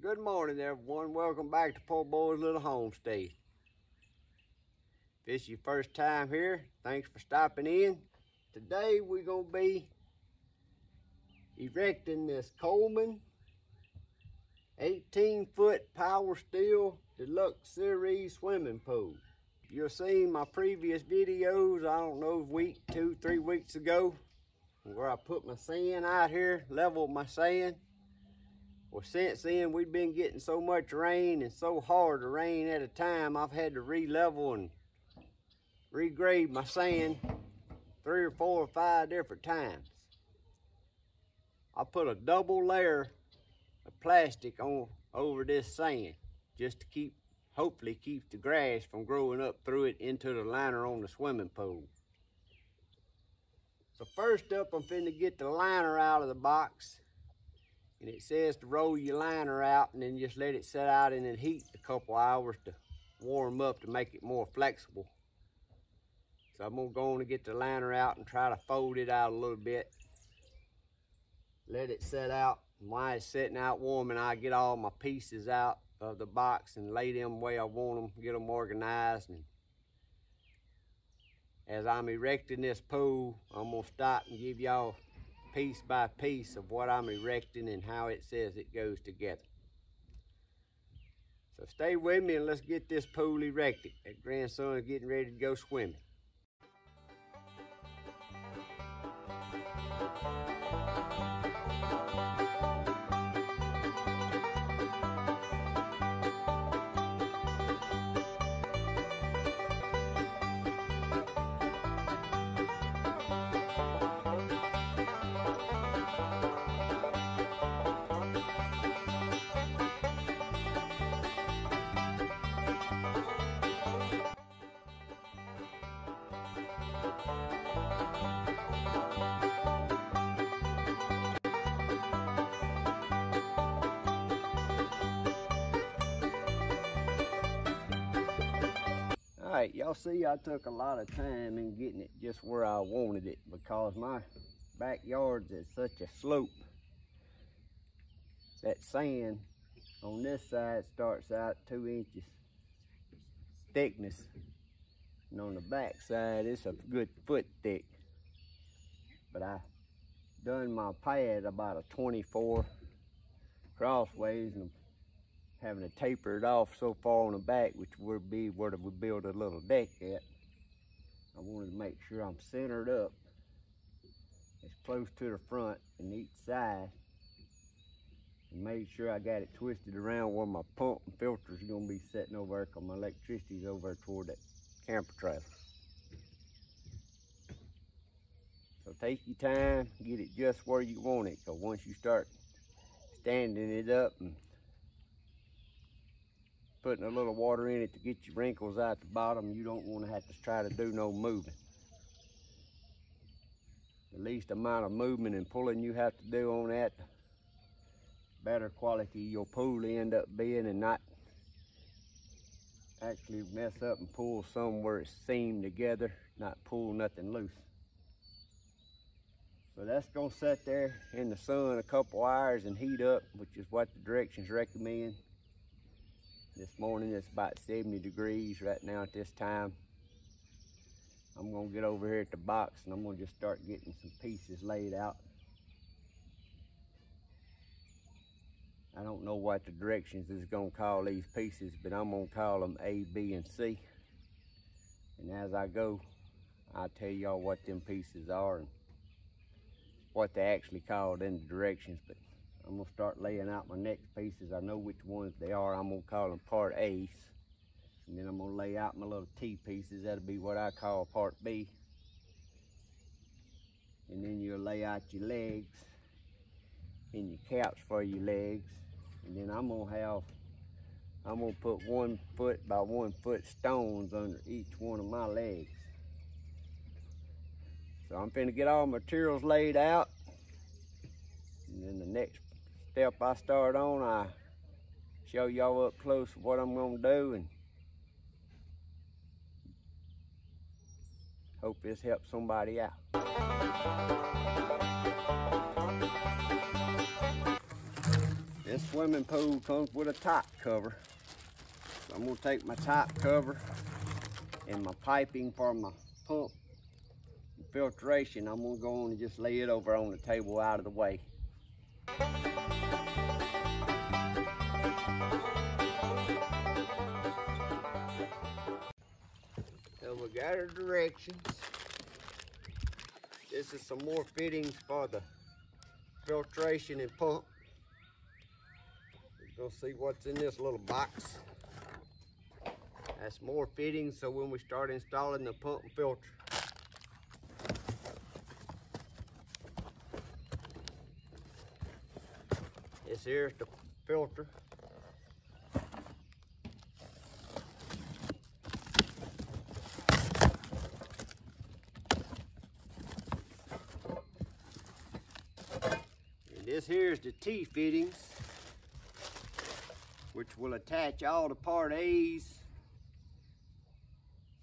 Well, good morning, everyone. Welcome back to Poorboys Little Homestead. If this is your first time here, thanks for stopping in. Today we're going to be erecting this Coleman 18-foot power steel deluxe series swimming pool. You'll see my previous videos, I don't know, week, 2-3 weeks ago, where I put my sand out here, leveled my sand. Well, since then, we've been getting so much rain and so hard to rain at a time, I've had to re-level and regrade my sand 3 or 4 or 5 different times. I put a double layer of plastic on over this sand just to hopefully keep the grass from growing up through it into the liner on the swimming pool. So first up, I'm finna get the liner out of the box. And it says to roll your liner out and then just let it set out in the heat a couple hours to warm up to make it more flexible. So I'm gonna go on and get the liner out and try to fold it out a little bit. Let it set out. And while it's setting out warming, I get all my pieces out of the box and lay them the way I want them, get them organized. And as I'm erecting this pool, I'm gonna stop and give y'all piece by piece of what I'm erecting and how it says it goes together. So stay with me and let's get this pool erected. That grandson is getting ready to go swimming. Alright, y'all see I took a lot of time in getting it just where I wanted it because my backyard's at such a slope. That sand on this side starts out 2 inches thickness, and on the back side it's a good foot thick. But I done my pad about a 24 crossways and having to taper it off so far on the back, which would be where we build a little deck at. I wanted to make sure I'm centered up as close to the front and each side, and made sure I got it twisted around where my pump and filters are gonna be sitting over there, because my electricity's over there toward that camper trailer. So take your time, get it just where you want it, because once you start standing it up and putting a little water in it to get your wrinkles out the bottom, you don't want to have to try to do no moving. The least amount of movement and pulling you have to do on that, better quality your pool end up being, and not actually mess up and pull somewhere it's seamed together, not pull nothing loose. So that's gonna sit there in the sun a couple hours and heat up, which is what the directions recommend. This morning it's about 70 degrees right now at this time. I'm gonna get over here at the box and I'm gonna just start getting some pieces laid out. I don't know what the directions is gonna call these pieces, but I'm gonna call them A, B, and C. And as I go, I'll tell y'all what them pieces are and what they actually called in the directions. But I'm gonna start laying out my next pieces. I know which ones they are. I'm gonna call them part A's. And then I'm gonna lay out my little T pieces. That'll be what I call part B. And then you'll lay out your legs and your caps for your legs. And then I'm gonna put 1 foot by 1 foot stones under each one of my legs. So I'm finna get all my materials laid out. And then the next step I start on, I show y'all up close what I'm gonna do, and hope this helps somebody out. This swimming pool comes with a top cover. So I'm gonna take my top cover and my piping for my pump and filtration. I'm gonna go on and just lay it over on the table out of the way. So we got our directions. This is some more fittings for the filtration and pump. We're gonna see what's in this little box. That's more fittings, so when we start installing the pump and filter. This here's the filter. And this here's the T fittings, which will attach all the part A's.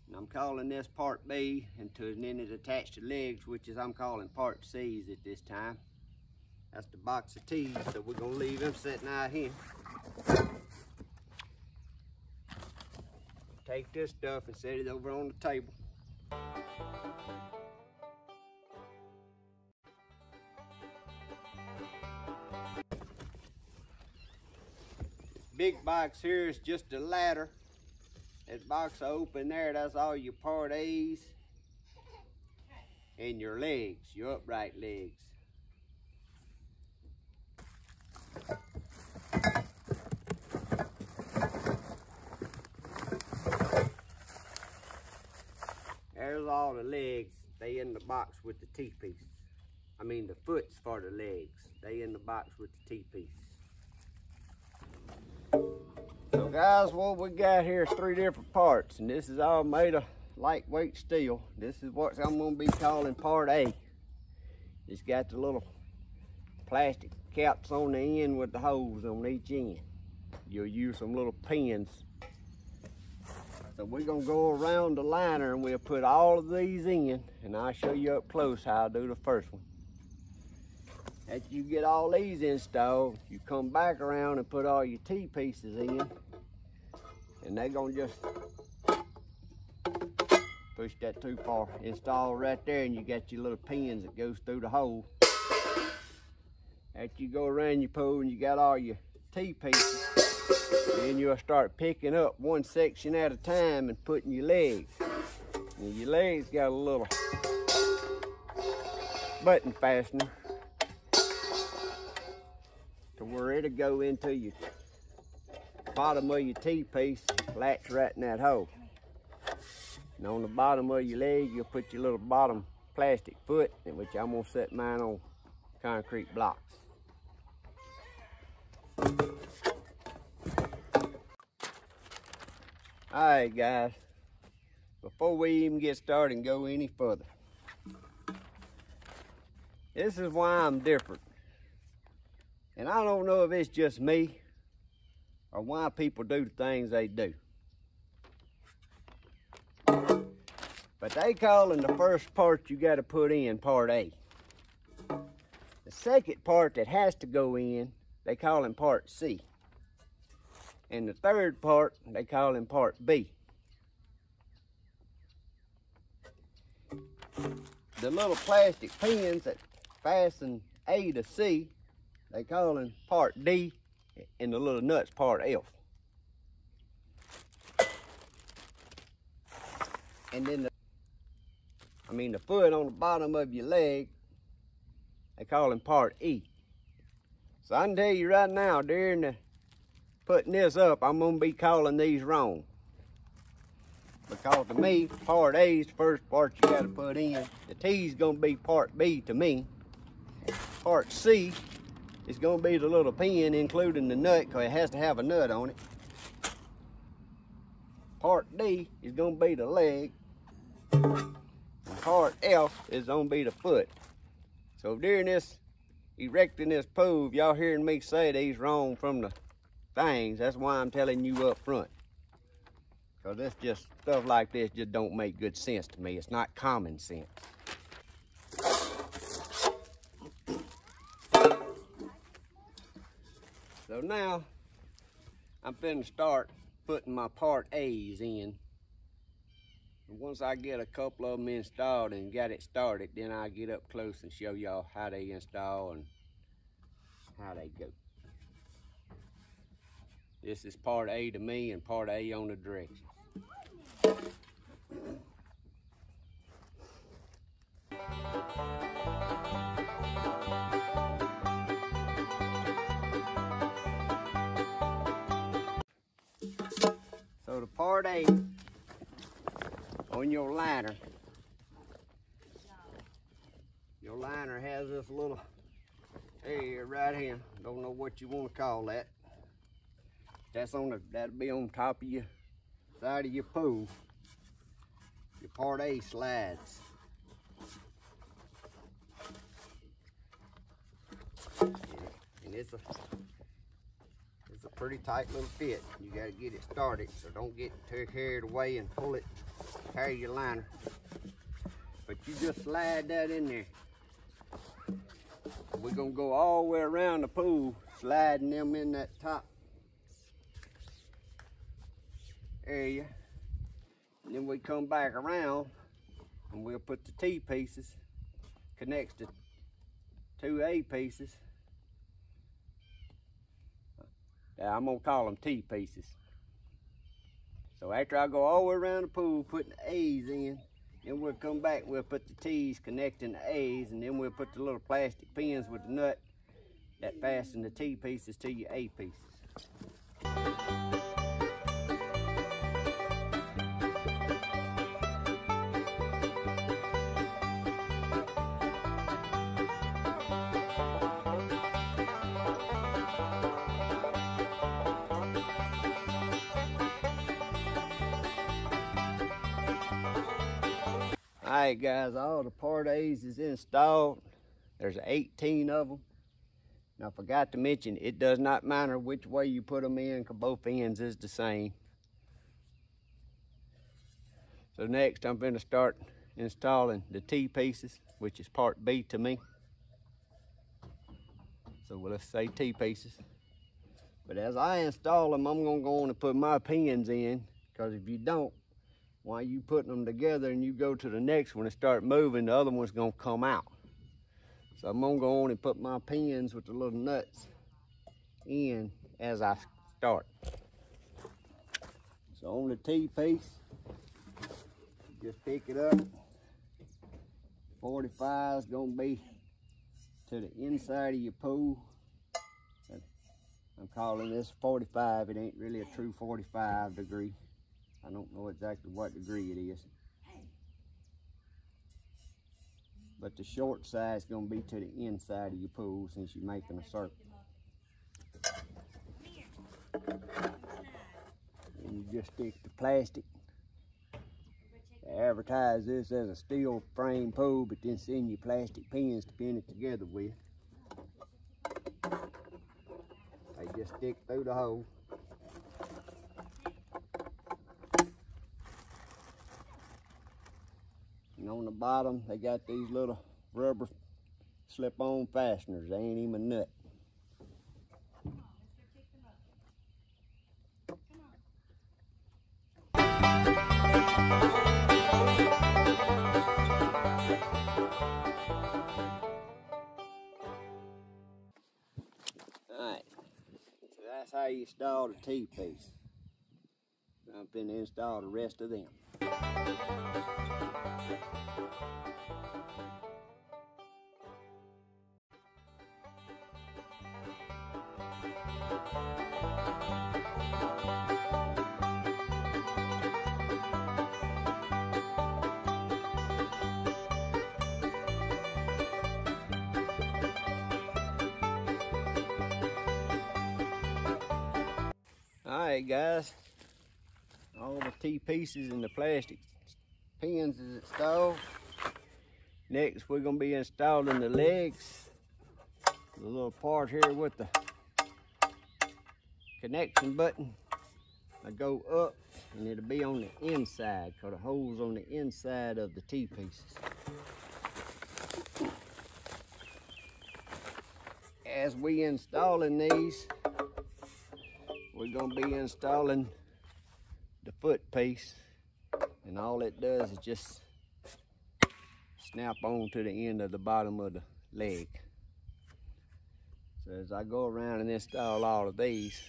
And I'm calling this part B, and then it attached to legs, which is I'm calling part C's at this time. That's the box of T's, so we're gonna leave them sitting out here. Take this stuff and set it over on the table. This big box here is just a ladder. That box open there, that's all your part A's and your legs, your upright legs. There's all the legs. They in the box with the T-piece. I mean the foots for the legs. They in the box with the T-piece. So guys, what we got here is 3 different parts, and this is all made of lightweight steel. This is what I'm gonna be calling part A. It's got the little plastic caps on the end with the holes on each end. You'll use some little pins. So we're gonna go around the liner and we'll put all of these in, and I'll show you up close how I do the first one. After you get all these installed, you come back around and put all your T-pieces in, and they're gonna just push that too far. Install right there, and you got your little pins that goes through the hole. After you go around your pool and you got all your T-pieces, then you'll start picking up one section at a time and putting your legs. And your legs got a little button fastener to where it'll go into your bottom of your T-piece, latch right in that hole. And on the bottom of your leg, you'll put your little bottom plastic foot, in which I'm gonna set mine on concrete blocks. Alright guys, before we even get started and go any further, this is why I'm different. And I don't know if it's just me or why people do the things they do. But they calling the first part you gotta put in part A. The second part that has to go in, they call in part C. And the third part, they call in part B. The little plastic pins that fasten A to C, they call in part D, and the little nuts part F. And then the foot on the bottom of your leg, they call in part E. So I can tell you right now, during the putting this up, I'm gonna be calling these wrong. Because to me, part A is the first part you gotta put in. The T is gonna be part B to me. Part C is gonna be the little pin, including the nut, because it has to have a nut on it. Part D is gonna be the leg. And part F is gonna be the foot. So during this erecting this pool, if y'all hearing me say these wrong from the things, that's why I'm telling you up front. Because this just, stuff like this just don't make good sense to me. It's not common sense. So So now I'm finna start putting my part A's in. And once I get a couple of them installed and got it started, then I'll get up close and show y'all how they install and how they go. This is part A to me and part A on the directions. So the part A on your liner has this little area right here. Don't know what you want to call that. That'll be on top of your side of your pool. Your part A slides. And it's a pretty tight little fit. You gotta get it started, so don't get too carried away and carry your liner. But you just slide that in there. We're gonna go all the way around the pool, sliding them in that top area. And then we come back around and we'll put the T pieces, connects to two A pieces. I'm gonna call them T pieces. So after I go all the way around the pool putting the A's in, then we'll come back, we'll put the T's connecting the A's, and then we'll put the little plastic pins with the nut that fasten the T pieces to your A pieces. Alright guys, all the part A's is installed. There's 18 of them. Now I forgot to mention, it does not matter which way you put them in, because both ends is the same. So next I'm going to start installing the T pieces, which is part B to me. So let's say T pieces. But as I install them, I'm going to go on and put my pins in, because if you don't, while you putting them together and you go to the next one and start moving, the other one's gonna come out. So I'm gonna go on and put my pins with the little nuts in as I start. So on the T piece, just pick it up. 45 is gonna be to the inside of your pool. I'm calling this 45. It ain't really a true 45 degree. I don't know exactly what degree it is. But the short side is going to be to the inside of your pool since you're making a circle. And you just stick the plastic. They advertise this as a steel frame pool, but then send you plastic pins to pin it together with. They just stick through the hole. And on the bottom, they got these little rubber slip-on fasteners. They ain't even a nut. Alright, so that's how you install the T-piece. I'm finna install the rest of them. Alright guys, all the T pieces and the plastic pins is installed. Next we're going to be installing the legs. The little part here with the connection button. I go up and it'll be on the inside because the hole's on the inside of the T pieces. As we installing these, we're gonna be installing the foot piece, and all it does is just snap on to the end of the bottom of the leg. So as I go around and install all of these,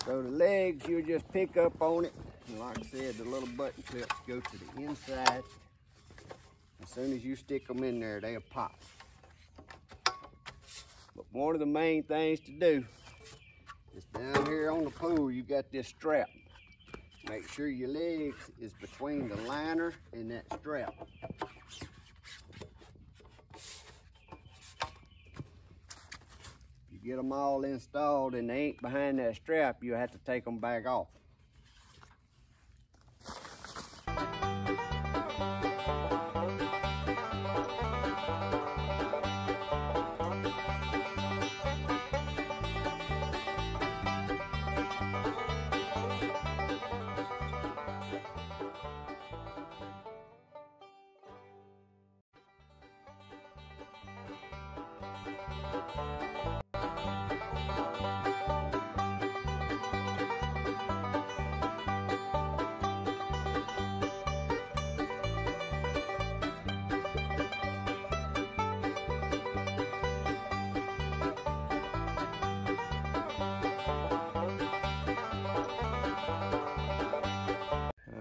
so the legs, you just pick up on it, and like I said, the little button clips go to the inside. As soon as you stick them in there, they'll pop. But one of the main things to do is down here on the pool, you got this strap. Make sure your legs is between the liner and that strap. If you get them all installed and they ain't behind that strap, you'll have to take them back off.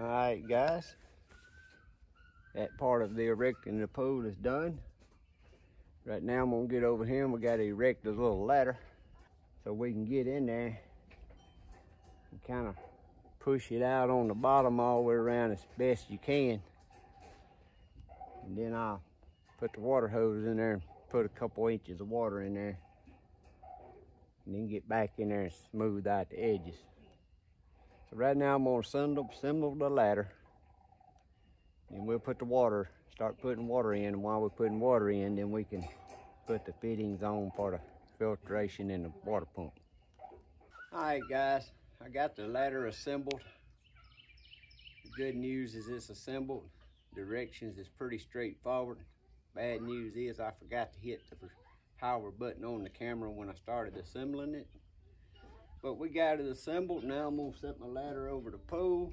Alright guys, that part of the erecting the pool is done. Right now I'm going to get over here and we got to erect this little ladder so we can get in there and kind of push it out on the bottom all the way around as best you can. And then I'll put the water hose in there and put a couple inches of water in there. And then get back in there and smooth out the edges. So right now I'm going to assemble the ladder. And we'll put the water, start putting water in. And while we're putting water in, then we can put the fittings on for the filtration and the water pump. All right guys, I got the ladder assembled. The good news is it's assembled. Directions is pretty straightforward. Bad news is I forgot to hit the power button on the camera when I started assembling it. But we got it assembled. Now I'm gonna set my ladder over the pool,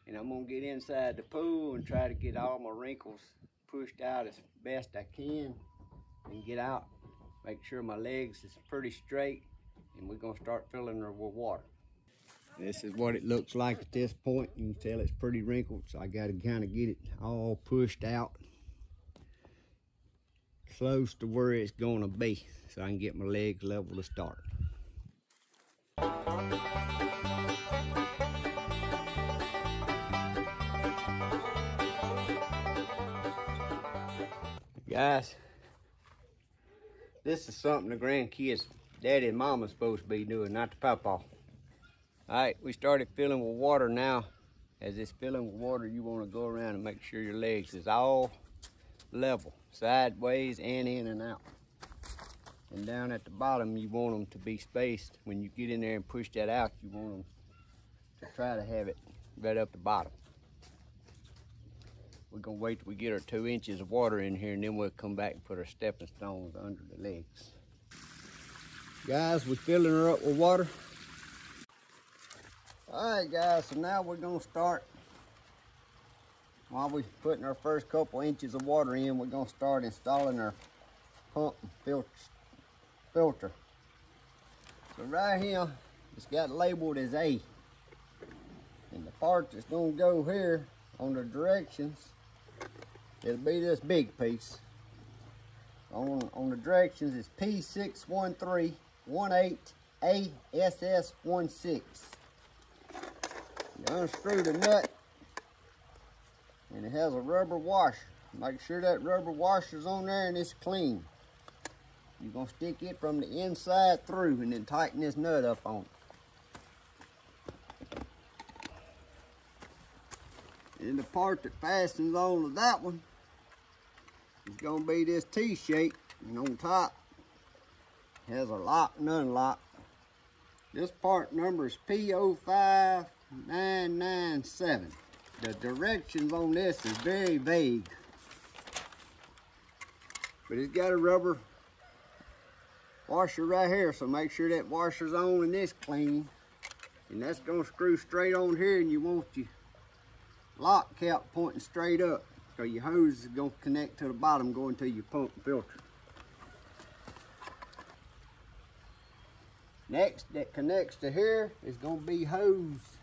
and I'm gonna get inside the pool and try to get all my wrinkles pushed out as best I can and get out. Make sure my legs is pretty straight, and we're gonna start filling her with water. This is what it looks like at this point. You can tell it's pretty wrinkled, so I gotta kind of get it all pushed out close to where it's gonna be so I can get my legs level to start. Guys, this is something the grandkids, daddy and mama's supposed to be doing, not the Papaw. Alright, we started filling with water now. As it's filling with water, you want to go around and make sure your legs is all level, sideways and in and out. And down at the bottom, you want them to be spaced. When you get in there and push that out, you want them to try to have it right up the bottom. We're gonna wait till we get our 2 inches of water in here, and then we'll come back and put our stepping stones under the legs. Guys, we're filling her up with water. All right, guys, so now we're gonna start, while we're putting our first couple inches of water in, we're gonna start installing our pump and filter. So right here, it's got labeled as A. And the part that's gonna go here on the directions, it'll be this big piece. On the directions, it's P61318ASS16. You unscrew the nut, and it has a rubber washer. Make sure that rubber washer's on there and it's clean. You're gonna stick it from the inside through and then tighten this nut up on it. And the part that fastens onto that one is gonna be this T-shape, and on top has a lock and unlock. This part number is P05997. The directions on this is very vague, but it's got a rubber washer right here, so make sure that washer's on and this clean. And that's gonna screw straight on here, and you want your lock cap pointing straight up, so your hose is gonna connect to the bottom going to your pump filter. Next, that connects to here is gonna be hose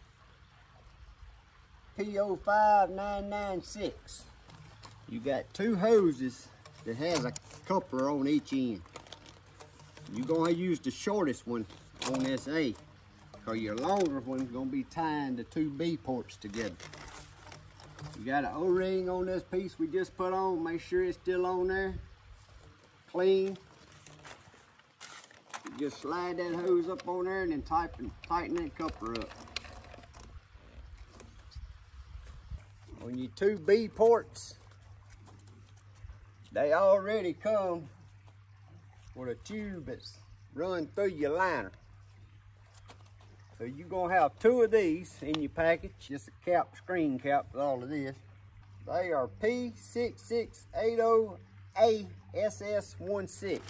P05996. You got two hoses that has a coupler on each end. You're gonna use the shortest one on this A, because your longer one's gonna be tying the two B ports together. You got an O-ring on this piece we just put on. Make sure it's still on there, clean. You just slide that hose up on there and then tighten that coupler up. On your two B ports, they already come with a tube that's run through your liner. So you're gonna have two of these in your package, just a cap, screen cap with all of this. They are P6680ASS16.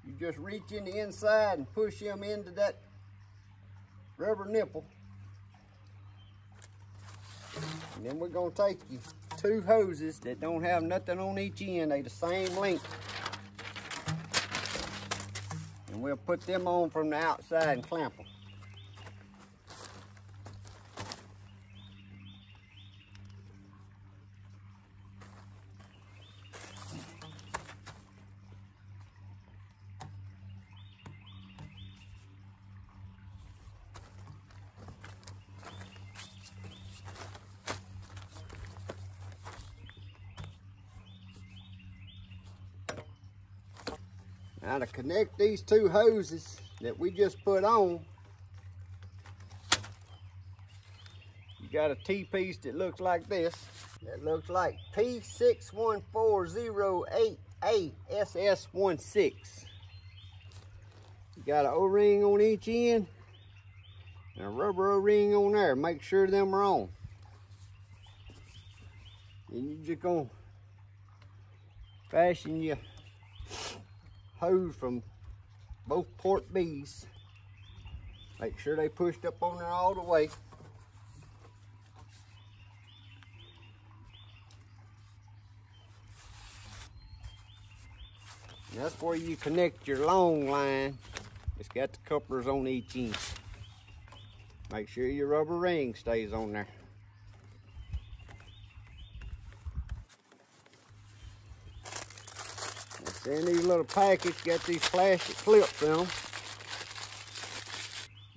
You just reach in the inside and push them into that rubber nipple. And then we're gonna take you two hoses that don't have nothing on each end, they the same length. And we'll put them on from the outside and clamp them. Now to connect these two hoses that we just put on, you got a T-piece that looks like this. That looks like P61408ASS16. You got an O-ring on each end and a rubber O-ring on there. Make sure them are on. And you're just gonna fasten your hose from both port B's. Make sure they pushed up on there all the way. And that's where you connect your long line. It's got the couplers on each end. Make sure your rubber ring stays on there. In these little packets, got these plastic clips in them.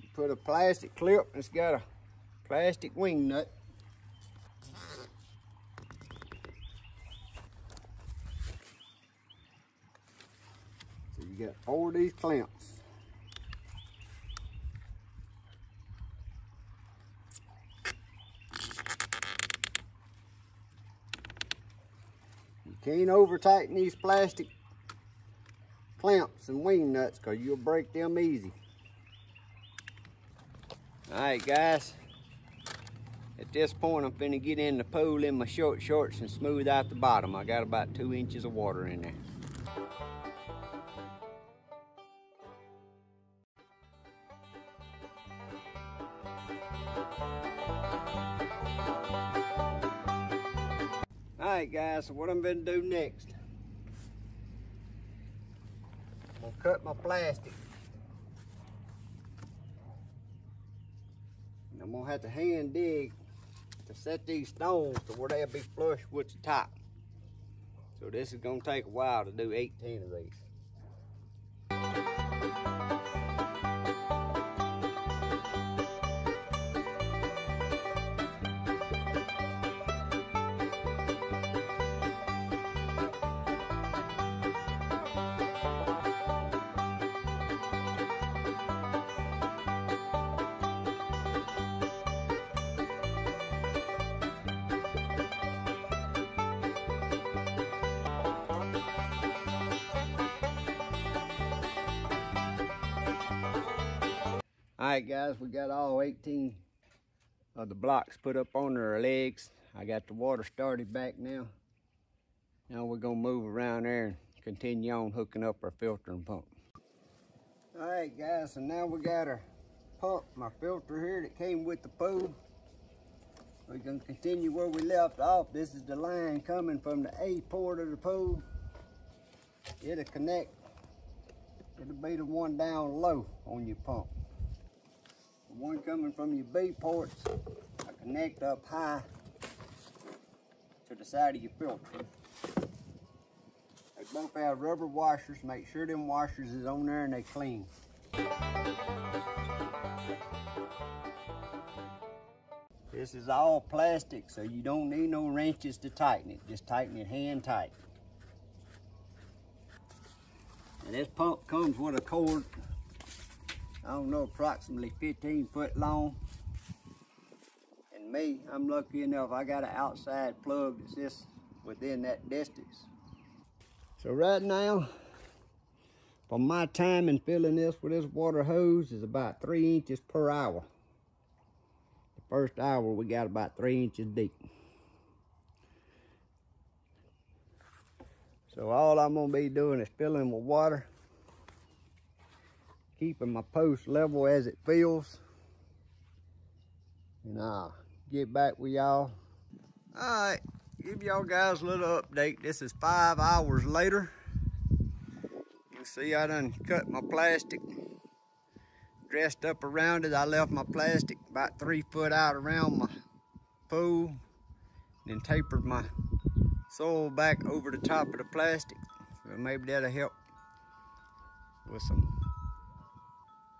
You put a plastic clip, and it's got a plastic wing nut. So you got 4 of these clamps. You can't over tighten these plastic clamps and wing nuts, because you'll break them easy. Alright guys, at this point I'm finna get in the pool in my short shorts and smooth out the bottom. I got about 2 inches of water in there. Alright guys, so what I'm gonna do next, I'm gonna cut my plastic. And I'm gonna have to hand dig to set these stones to where they'll be flush with the top. So this is gonna take a while to do 18 of these. Alright guys, we got all 18 of the blocks put up on their legs. I got the water started back now. Now we're gonna move around there and continue on hooking up our filter and pump. All right, guys, so now we got our pump, my filter here that came with the pool. We're gonna continue where we left off. This is the line coming from the A port of the pool. It'll connect. It'll be the one down low on your pump. The one coming from your B ports, I connect up high to the side of your filter. They both have rubber washers. Make sure them washers is on there and they clean. This is all plastic, so you don't need no wrenches to tighten it. Just tighten it hand tight. And this pump comes with a cord, I don't know, approximately 15 foot long. And me, I'm lucky enough, I got an outside plug that's just within that distance. So right now, for my time in filling this with this water hose is about 3 inches per hour. The first hour we got about 3 inches deep. So all I'm gonna be doing is filling with water, keeping my post level as it fills, and I'll get back with y'all. All right, give y'all guys a little update. This is 5 hours later. You see I done cut my plastic, dressed up around it. I left my plastic about 3 foot out around my pool, then tapered my soil back over the top of the plastic. So maybe that'll help with some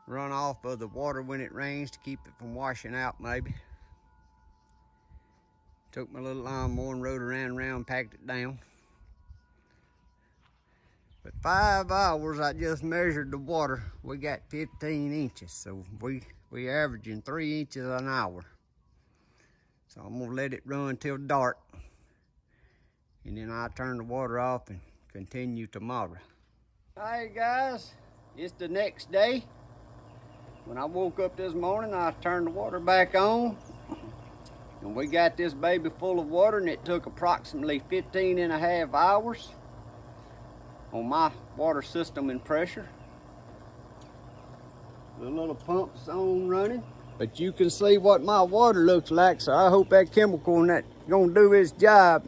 runoff of the water when it rains to keep it from washing out maybe. Took my little lawnmower and rode around, packed it down. But 5 hours, I just measured the water. We got 15 inches, so we averaging 3 inches an hour. So I'm gonna let it run till dark, and then I'll turn the water off and continue tomorrow. All right, guys, it's the next day. When I woke up this morning, I turned the water back on, and we got this baby full of water, and it took approximately 15.5 hours on my water system and pressure. The little pump's on running, but you can see what my water looks like, so I hope that chemical in that gonna do its job.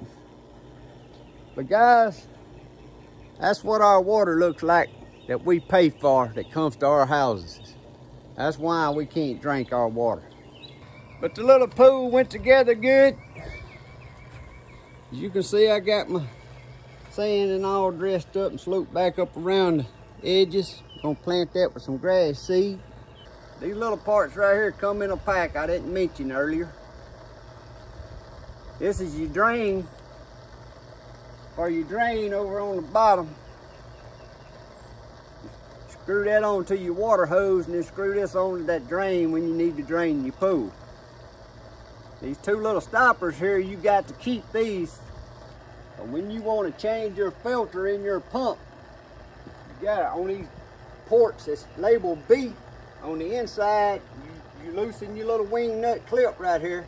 But guys, that's what our water looks like that we pay for, that comes to our houses. That's why we can't drink our water. But the little pool went together good. As you can see, I got my sand and all dressed up and sloped back up around the edges. Gonna plant that with some grass seed. These little parts right here come in a pack I didn't mention earlier. This is your drain, or your drain over on the bottom. Screw that onto your water hose, and then screw this onto that drain when you need to drain your pool. These two little stoppers here, you got to keep these. But when you want to change your filter in your pump, you got it on these ports that's labeled B. On the inside, you loosen your little wing nut clip right here,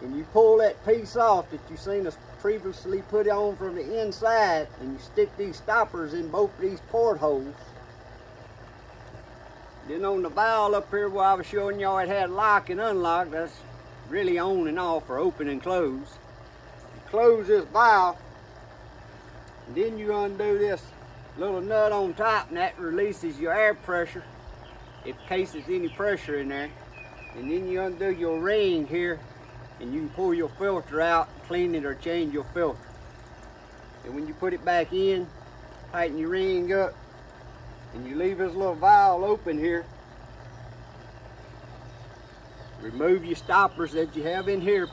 and you pull that piece off that you seen us previously put on from the inside, and you stick these stoppers in both of these portholes. Then on the valve up here where I was showing y'all it had lock and unlock, that's really on and off or open and close. You close this valve, and then you undo this little nut on top, and that releases your air pressure in case there's any pressure in there. And then you undo your ring here, and you can pull your filter out, clean it, or change your filter. And when you put it back in, tighten your ring up, and you leave this little valve open here. Remove your stoppers that you have in here.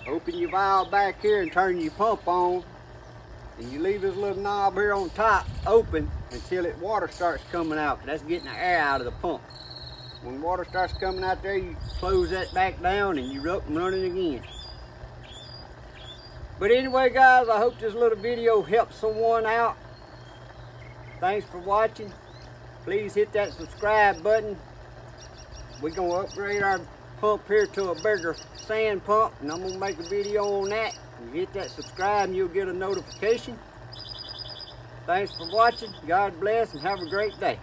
Open your valve back here and turn your pump on. And you leave this little knob here on top open until water starts coming out. That's getting the air out of the pump. When water starts coming out there, you close that back down and you're up and running again. But anyway, guys, I hope this little video helps someone out. Thanks for watching. Please hit that subscribe button. We're gonna upgrade our pump here to a bigger sand pump, and I'm gonna make a video on that. You hit that subscribe and you'll get a notification. Thanks for watching. God bless and have a great day.